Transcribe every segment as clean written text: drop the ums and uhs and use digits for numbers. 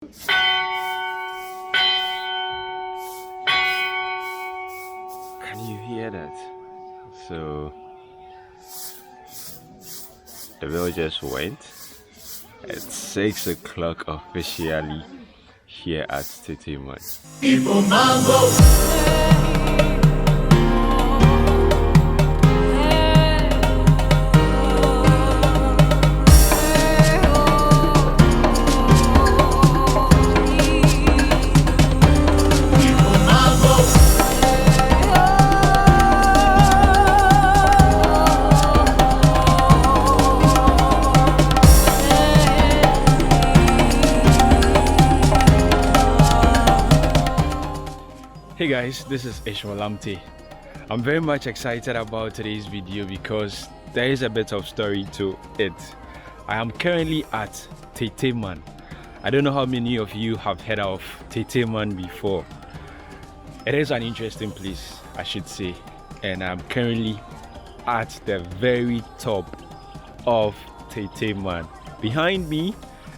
Can you hear that? So the bell just went. It's 6 o'clock officially here at Teteman. Hey guys, this is Ishmael Lamte. I'm very much excited about today's video because there is a bit of story to it. I am currently at Teteman. I don't know how many of you have heard of Teteman before. It is an interesting place, I should say, and I'm currently at the very top of Teteman. Behind me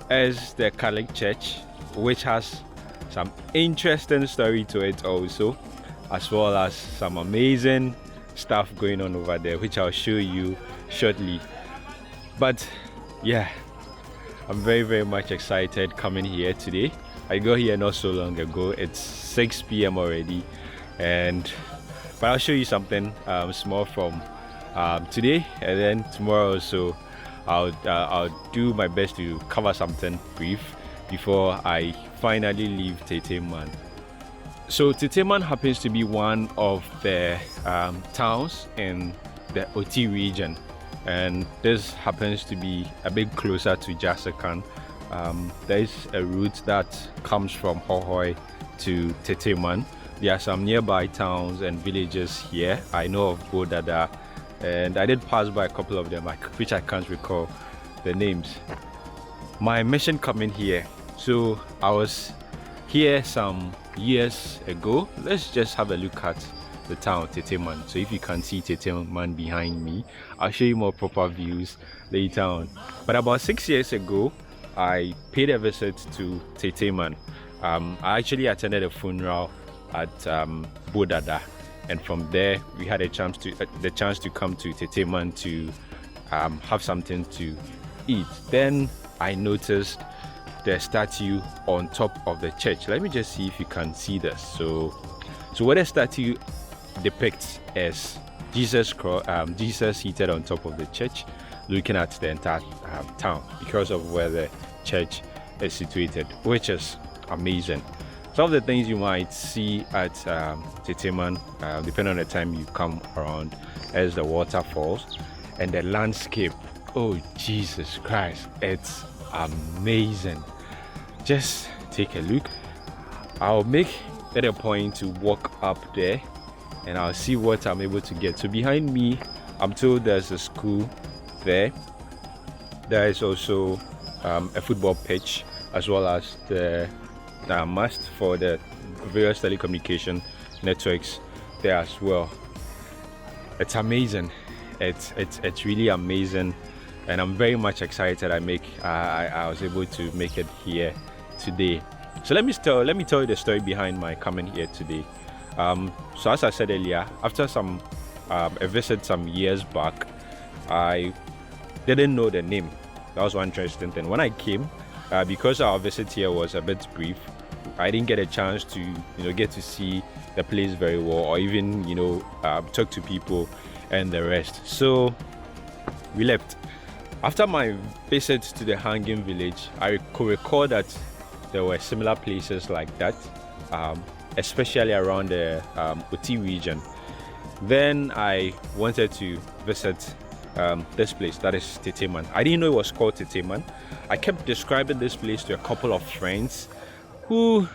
is the Catholic Church, which has some interesting story to it also, as well as some amazing stuff going on over there, which I'll show you shortly. But yeah, I'm very much excited coming here today. I got here not so long ago. It's 6 p.m. already, but I'll show you something small from today, and then tomorrow also I'll do my best to cover something brief before I finally leave Teteman. So Teteman happens to be one of the towns in the Oti region, and this happens to be a bit closer to Jasekan. There is a route that comes from Hohoe to Teteman. There are some nearby towns and villages here. I know of Bodada, and I did pass by a couple of them, which I can't recall the names. My mission coming here, so I was here some years ago. Let's just have a look at the town Teteman. So if you can see Teteman behind me, I'll show you more proper views later on. But about 6 years ago, I paid a visit to Teteman. I actually attended a funeral at Bodada, and from there we had a chance to come to Teteman to have something to eat. Then I noticed the statue on top of the church. Let me just see if you can see this. So what the statue depicts is Jesus seated on top of the church, looking at the entire town because of where the church is situated, which is amazing. Some of the things you might see at Teteman, depending on the time you come around, is the waterfalls and the landscape. Oh Jesus Christ, it's amazing. Just take a look. I'll make it a point to walk up there and I'll see what I'm able to get. So behind me, I'm told there's a school there. There is also a football pitch, as well as the mast for the various telecommunication networks there as well. It's amazing. It's really amazing, and I'm very much excited. I was able to make it here today. So let me tell you the story behind my coming here today. So as I said earlier, after a visit some years back, I didn't know the name. That was one interesting thing. When I came, because our visit here was a bit brief, I didn't get a chance to get to see the place very well, or even talk to people and the rest. So we left. After my visit to the hanging village, I could recall that there were similar places like that, especially around the Oti region. Then I wanted to visit this place, that is Teteman. I didn't know it was called Teteman. I kept describing this place to a couple of friends who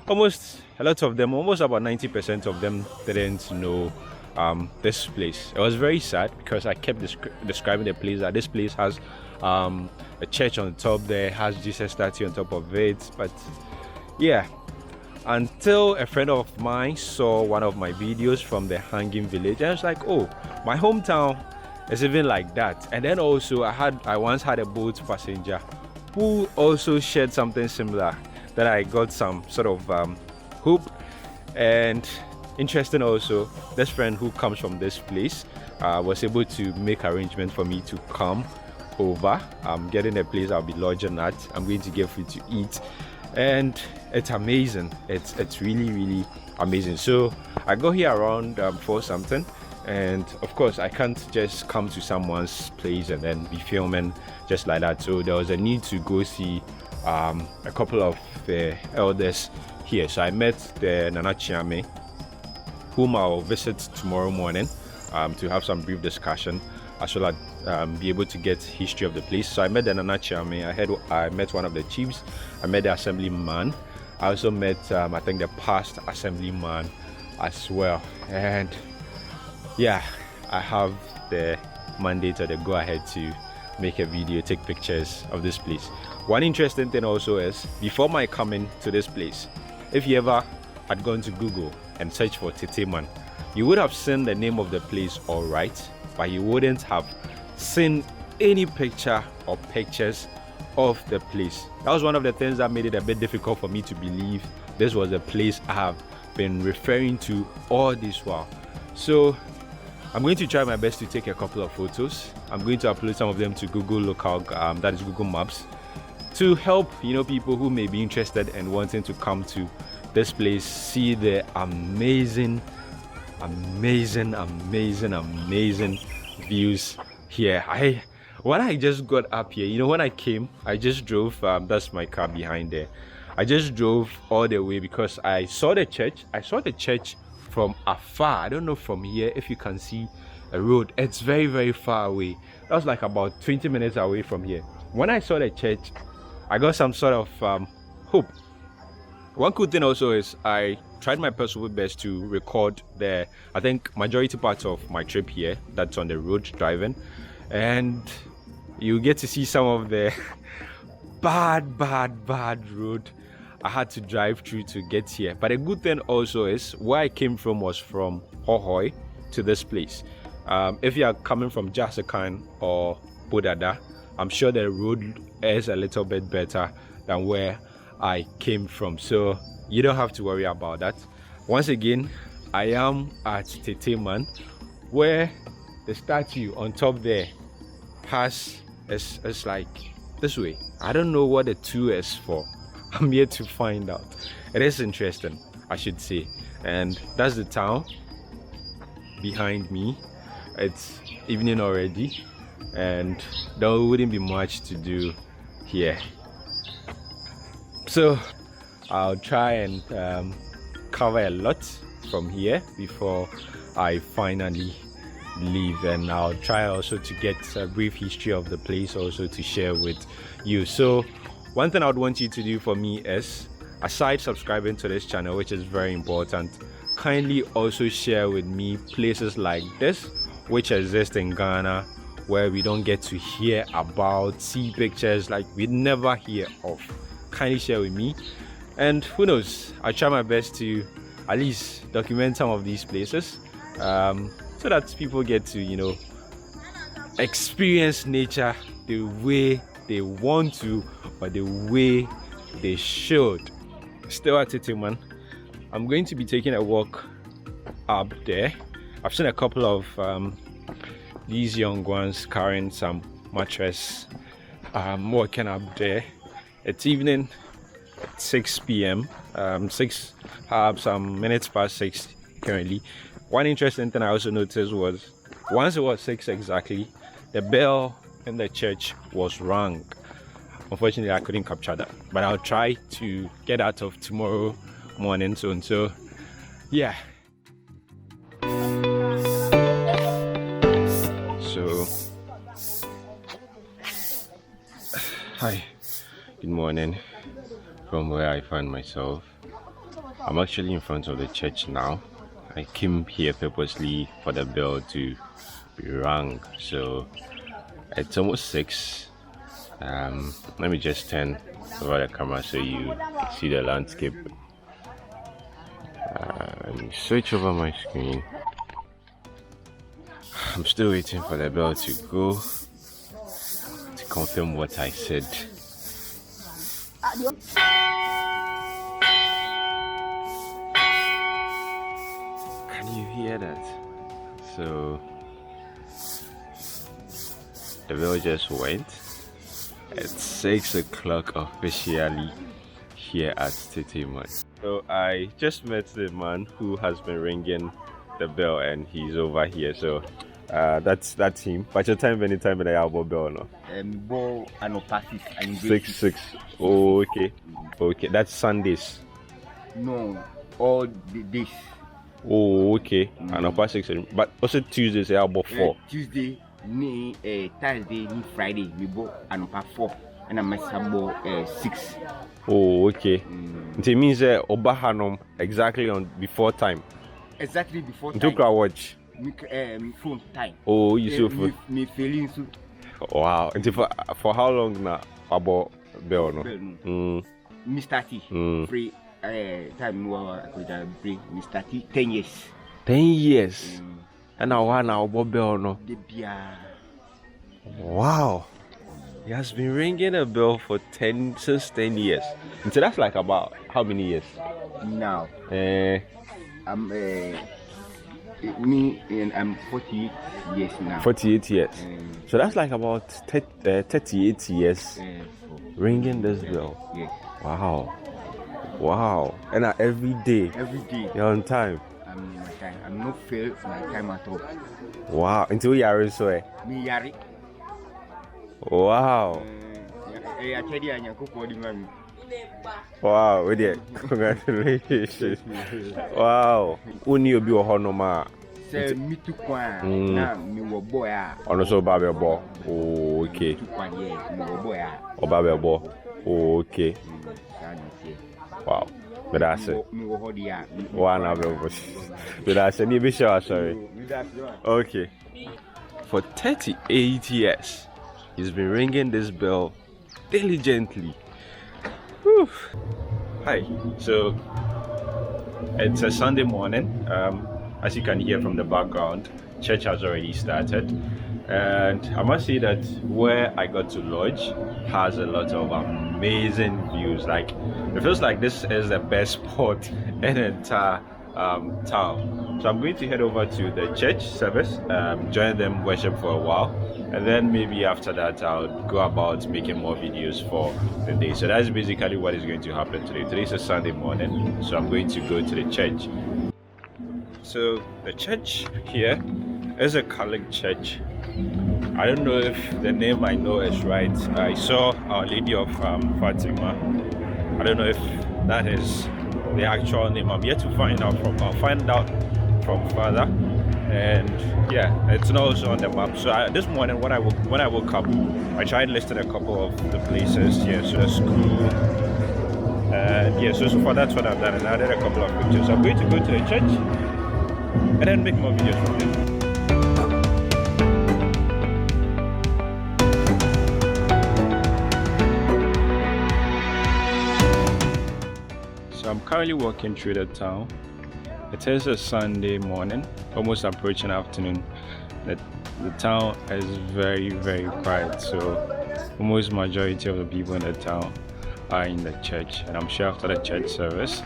almost about 90% of them didn't know this place. It was very sad because I kept describing the place, that this place has a church on top there, has Jesus statue on top of it. But yeah, until a friend of mine saw one of my videos from the hanging village, and I was like, oh, my hometown is even like that. And then also I once had a boat passenger who also shared something similar. Then I got some sort of hoop. And interesting also, this friend who comes from this place was able to make arrangement for me to come over. I'm getting a place I'll be lodging at. I'm going to get food to eat, and it's amazing. It's really amazing. So I got here around 4 something, and of course I can't just come to someone's place and then be filming just like that. So there was a need to go see a couple of elders here. So I met the Nana Chiame, whom I'll visit tomorrow morning to have some brief discussion, as well as be able to get history of the place. So I met the Nana Chiame. I met one of the chiefs. I met the assemblyman. I also met I think the past assemblyman as well. And yeah, I have the mandate or the go ahead to make a video, take pictures of this place. One interesting thing also is, before my coming to this place, if you ever had gone to Google and searched for Teteman, you would have seen the name of the place all right, but you wouldn't have seen any picture or pictures of the place. That was one of the things that made it a bit difficult for me to believe this was a place I have been referring to all this while. So I'm going to try my best to take a couple of photos. I'm going to upload some of them to Google Local, that is Google Maps, to help people who may be interested and wanting to come to this place, see the amazing views here. When I just got up here, when I came, I just drove, that's my car behind there. I just drove all the way because I saw the church from afar. I don't know from here if you can see a road. It's very far away. That was like about 20 minutes away from here. When I saw the church, I got some sort of hope. One cool thing also is I tried my possible best to record the, I think, majority parts of my trip here that's on the road driving, and you get to see some of the bad road I had to drive through to get here. But a good thing also is, where I came from was from Hohoe to this place. If you are coming from Jasakan or Bodada, I'm sure the road is a little bit better than where I came from, so you don't have to worry about that. Once again, I am at Teteman, where the statue on top there is like this way. I don't know what the 2 is for. I'm here to find out. It is interesting, I should say. And that's the town behind me. It's evening already, and there wouldn't be much to do here. So I'll try and cover a lot from here before I finally leave, and I'll try also to get a brief history of the place also to share with you. So one thing I would want you to do for me is, aside subscribing to this channel, which is very important, kindly also share with me places like this which exist in Ghana, where we don't get to hear about, see pictures, like we never hear of. Kindly share with me, and who knows, I try my best to at least document some of these places, so that people get to experience nature the way they want to, or the way they should. Still at Teteman, I'm going to be taking a walk up there. I've seen a couple of these young ones carrying some mattress, walking up there. It's evening, 6 p.m. 6 some minutes past 6 currently. One interesting thing I also noticed was, once it was 6 exactly, the bell in the church was rung. Unfortunately, I couldn't capture that, but I'll try to get out of tomorrow morning soon. So yeah. So hi, good morning from where I find myself. I'm actually in front of the church now. I came here purposely for the bell to be rung. So it's almost 6. Let me just turn over the camera so you see the landscape. Let me switch over my screen. I'm still waiting for the bell to go to confirm what I said. So the bell just went. It's 6 o'clock officially here at Teteman. So I just met the man who has been ringing the bell, and he's over here. So that's him. But your time anytime that I have a bell no. Ball and passes and 6. Oh, okay. Okay, that's Sundays. No, all the days. Oh, okay. And past 6, but also Tuesdays I have about 4. Tuesday, Thursday, Friday, we bought and 4, and I must have 6. Oh, okay. It means Obahanom exactly on before time. Exactly before time. Took our watch. Phone time. Oh, you so me feeling so. Wow. And for how long now? About bell no? Mr. T. Free time I could bring Mr. T 10 years. 10 years. And now about bell no? Wow. He has been ringing a bell for since 10 years. And so that's like about how many years? Now. I'm 48 years now. 48 years. So that's like about 38 years ringing this bell. Yes. Wow. Wow. And every day. Every day. You're on time. I'm in my time. I'm not fail my time at all. Wow. Until you are so. Me yari. Wow. Wow, with it. Congratulations. Wow. Uni obi ohonoma. Say me too kwan na me wo boy a. Ono so ba be bo. Oh, okay. Me wo boy a. Oba be bo. Oh, okay. Wow. But that's it. One of them. But that's it. Be sure, sorry. Okay. For 38 years, he's been ringing this bell diligently. Whew. Hi. So it's a Sunday morning. As you can hear from the background, church has already started. And I must say that where I got to lodge has a lot of amazing views. Like, it feels like this is the best spot in the entire town. So I'm going to head over to the church service, join them worship for a while, and then maybe after that I'll go about making more videos for the day. So that's basically what is going to happen today. Today is a Sunday morning, so I'm going to go to the church. So the church here is a Catholic church. I don't know if the name I know is right. I saw Our Lady of Fatima. I don't know if that is the actual name. I'm yet to find out I'll find out from Father. And yeah, it's not also on the map. So this morning when I woke up, I tried listing a couple of the places. Yeah, so the school. And yeah, so far that's what I've done. And I did a couple of pictures. So I'm going to go to the church and then make more videos from there. So I'm currently walking through the town. It is a Sunday morning, almost approaching afternoon. The town is very, very quiet. So almost majority of the people in the town are in the church. And I'm sure after the church service,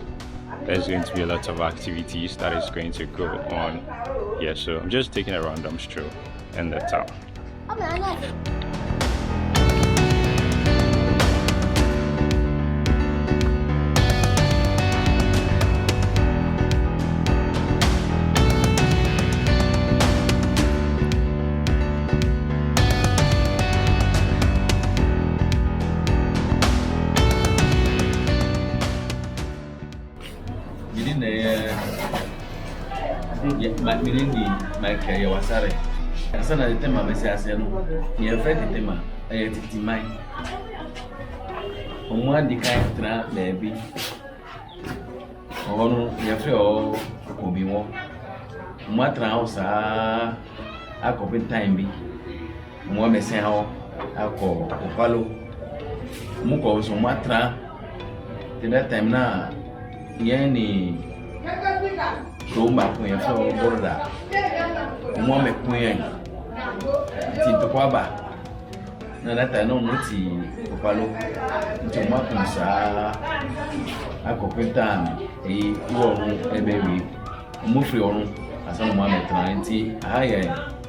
there's going to be a lot of activities that is going to go on here. So I'm just taking a random stroll in the town. Michael Yawasare. Sana the tema me say aseno. Ye friend the tema e titi mai. Omo adi kan tra baby. Ono ye free o obi wo. Omo atra o sa akopin time bi. Omo me say ho akọ opalo. Omo ko so omo atra. That time na ye ni Roma kun so borda. Mo me kun ti to kwaba. Na data no mo ti opalo. Nti mo kun sa akopenta e wo ebe wi. Mo fri orun asa na mo ametra nti ayɛ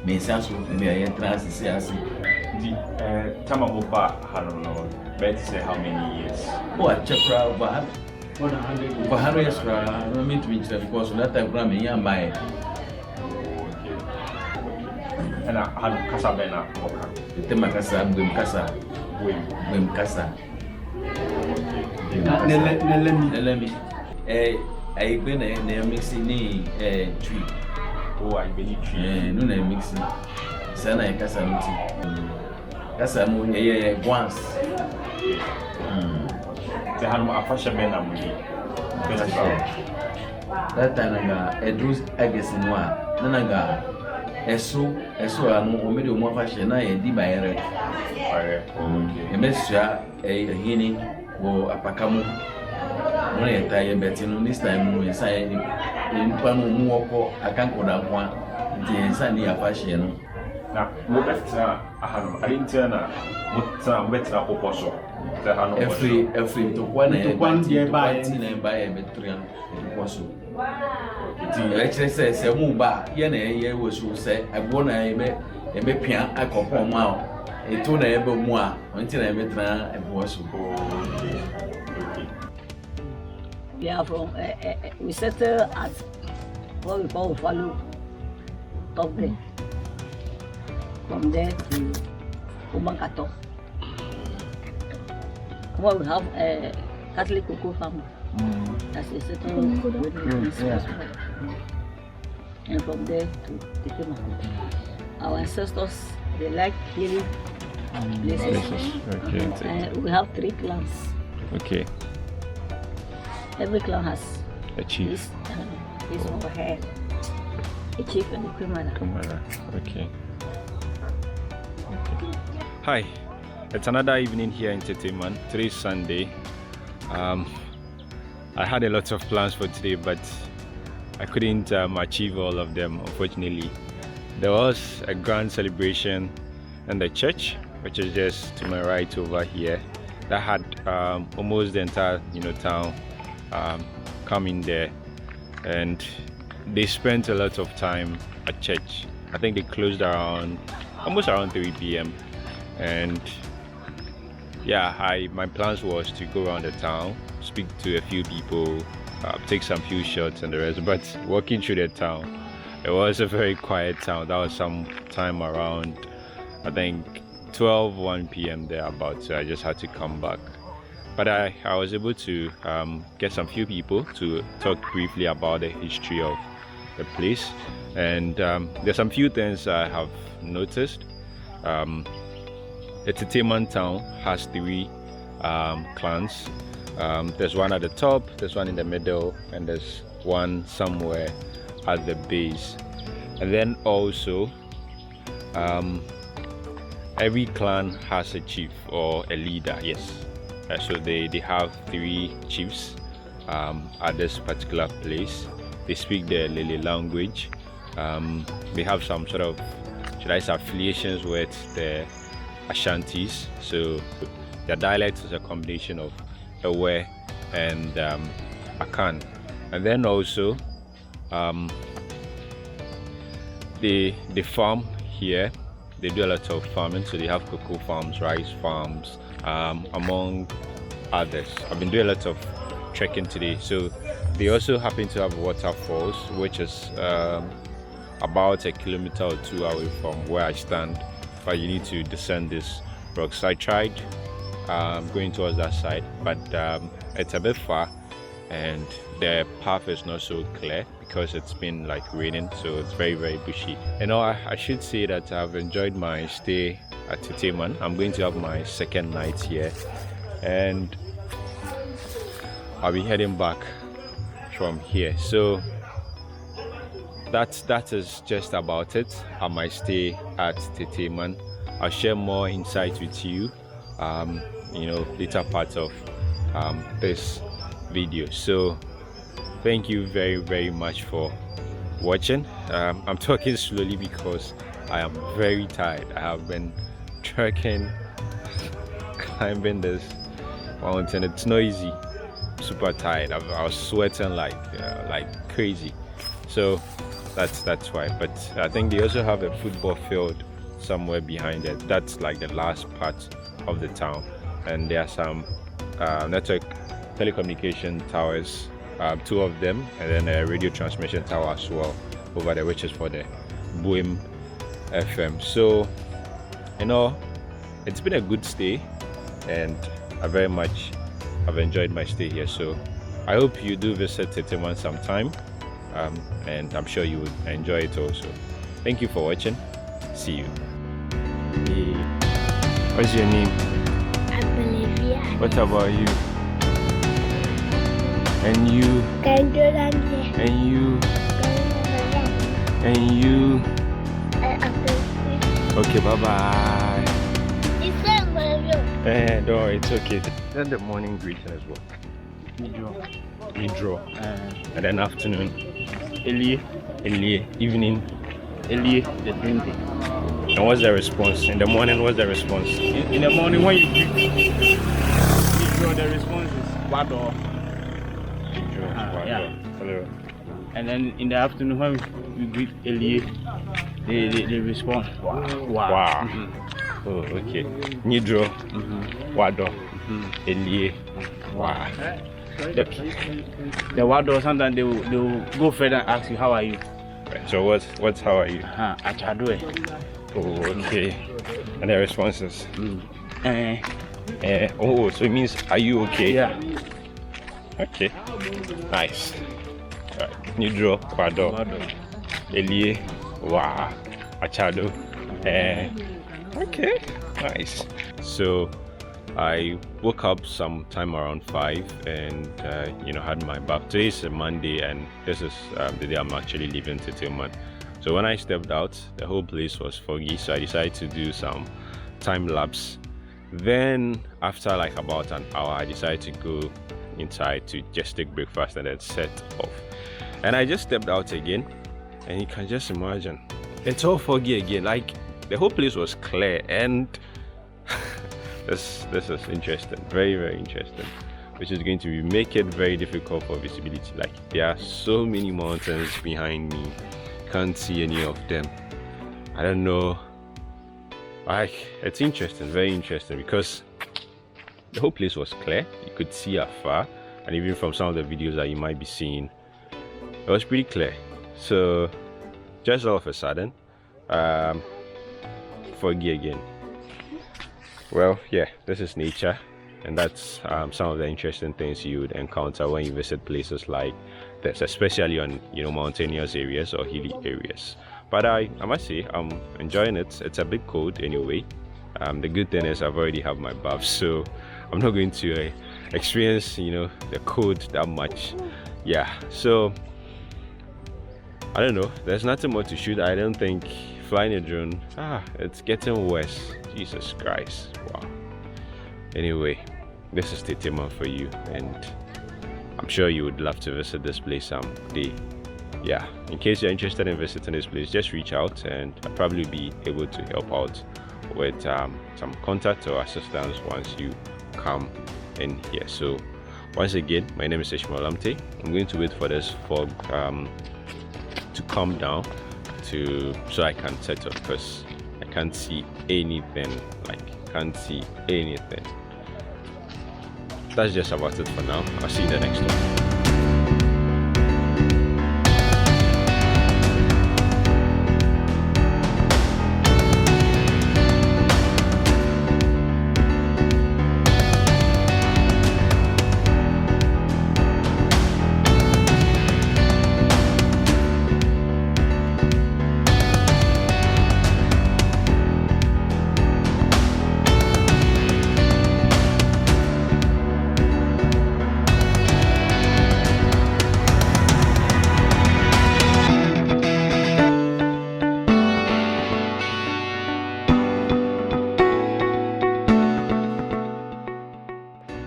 mensa so me ayɛ tra sisi ase The time of Oba, I don't know, but say how many years? oh a chapra over 100 years I mean to be because that time from me and my And I had Casabena, the Makasa Bim Casa Bim Casa let me I been a mixing tree. Oh, I believe No, I'm mixing. Sana Casa Casa once. The hand of fashion That time I drew Agassi Noir. Nanaga. Eso anu o medio mo fashion na e di bayere. E mesua e hini wo apakamu. Mo na taye beti no this time mo nsa e npa no mu woko akanko da kwa. Nti nsa ni fashion no. Na mo betra ahanu alintia na mo betra oposo. The hand of every to kwa na e buy betra oposo. Actually say mu ba ye na ye wo so say agbo na e be pia akopon ma e to na e be mu a onti na e be tra e bo so. We are from we settle at what we call Follow top there. From there to Ubankato. Well, we have a Catholic cocoa farm. That's a certain and from there to Tikima. Our ancestors, they like healing places. Okay. We have 3 clans. Okay. Every clan has A chief. his overhead, a chief and a criminal. Okay. Hi, it's another evening here in Teteman. Today is Sunday. I had a lot of plans for today, but I couldn't achieve all of them, unfortunately. There was a grand celebration in the church, which is just to my right over here, that had almost the entire town coming there, and they spent a lot of time at church. I think they closed almost around 3 p.m. and yeah, my plans was to go around the town, speak to a few people, take some few shots and the rest. But walking through the town, it was a very quiet town. That was some time around, I think 1 p.m. thereabout, so I just had to come back. But I was able to get some few people to talk briefly about the history of the place, and there's some few things I have noticed. The Teteman town has 3 clans. There's one at the top, there's one in the middle, and there's one somewhere at the base. And then also every clan has a chief or a leader. Yes, so they have 3 chiefs at this particular place. They speak the Lele language. They have some sort of, should I say, affiliations with the Ashantis, so their dialect is a combination of Ewe and Akan. And then also they farm here. They do a lot of farming, so they have cocoa farms, rice farms, among others. I've been doing a lot of trekking today, so they also happen to have waterfalls, which is about 1 kilometer or 2 away from where I stand, but you need to descend this rocks. So I tried going towards that side, but it's a bit far and the path is not so clear because it's been like raining, so it's very, very bushy. I should say that I've enjoyed my stay at Teteman. I'm going to have my 2nd night here, and I'll be heading back from here. So that is just about it on my stay at Teteman. I'll share more insights with you later parts of this video. So thank you very, very much for watching. I'm talking slowly because I am very tired. I have been trekking, climbing this mountain. It's not easy. Super tired. I was sweating like crazy. So That's why. But I think they also have a football field somewhere behind it. That's like the last part of the town, and there are some network telecommunication towers, 2 of them, and then a radio transmission tower as well over there, which is for the Boehm FM. So, you know, it's been a good stay, and I've enjoyed my stay here. So I hope you do visit Teteman sometime, and I'm sure you would enjoy it also. Thank you for watching. See you. What's your name? I believe you. What about you? And you? And you? And you? Okay, bye bye. Don't worry, it's okay. Then the morning greeting as well. We draw. And then afternoon. Elie. Evening. Elie, the same thing. And what's the response? In the morning, what's the response? In the morning when you draw, the response is Wado. Yeah. Hello. And then in the afternoon when we greet Elie, they respond wow. Oh, okay. Nidro, Wado, Elie, wow. The Wado, sometimes they will go further and ask you, how are you? So what's how are you? Achadwe. Oh, okay. And the responses? Oh, so it means, are you okay? Yeah. Okay. Nice. Alright. Nidro, Wado, Elie, wow, Achado. Okay, nice. So I woke up sometime around 5 and had my bath. Today is a Monday, and this is the day I'm actually leaving Teteman. So when I stepped out, the whole place was foggy, so I decided to do some time lapse. Then after like about an hour, I decided to go inside to just take breakfast and then set off. And I just stepped out again, and you can just imagine, it's all foggy again. Like the whole place was clear, and this is interesting, very, very interesting, which is going to make it very difficult for visibility. Like there are so many mountains behind me, can't see any of them. I don't know, like it's interesting, very interesting, because the whole place was clear, you could see afar, and even from some of the videos that you might be seeing, it was pretty clear. So just all of a sudden, foggy again. Well, yeah, this is nature, and that's some of the interesting things you would encounter when you visit places like this, especially on mountainous areas or hilly areas. But I must say I'm enjoying it. It's a bit cold anyway. The good thing is I've already have my bath, so I'm not going to experience the cold that much. Yeah, so I don't know, there's nothing more to shoot. I don't think flying a drone, it's getting worse. Jesus Christ, wow. Anyway, this is Teteman for you, and I'm sure you would love to visit this place someday. Yeah, in case you're interested in visiting this place, just reach out, and I'll probably be able to help out with some contact or assistance once you come in here. So once again, my name is Ishmael Lamte. I'm going to wait for this fog to come down so I can set up, because I can't see anything. That's just about it for now. I'll see you in the next one.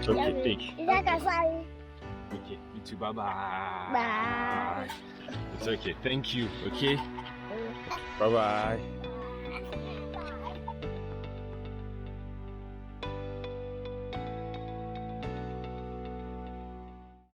Okay, take. Okay, you too. Bye bye. Bye. It's okay. Thank you. Okay. Bye bye.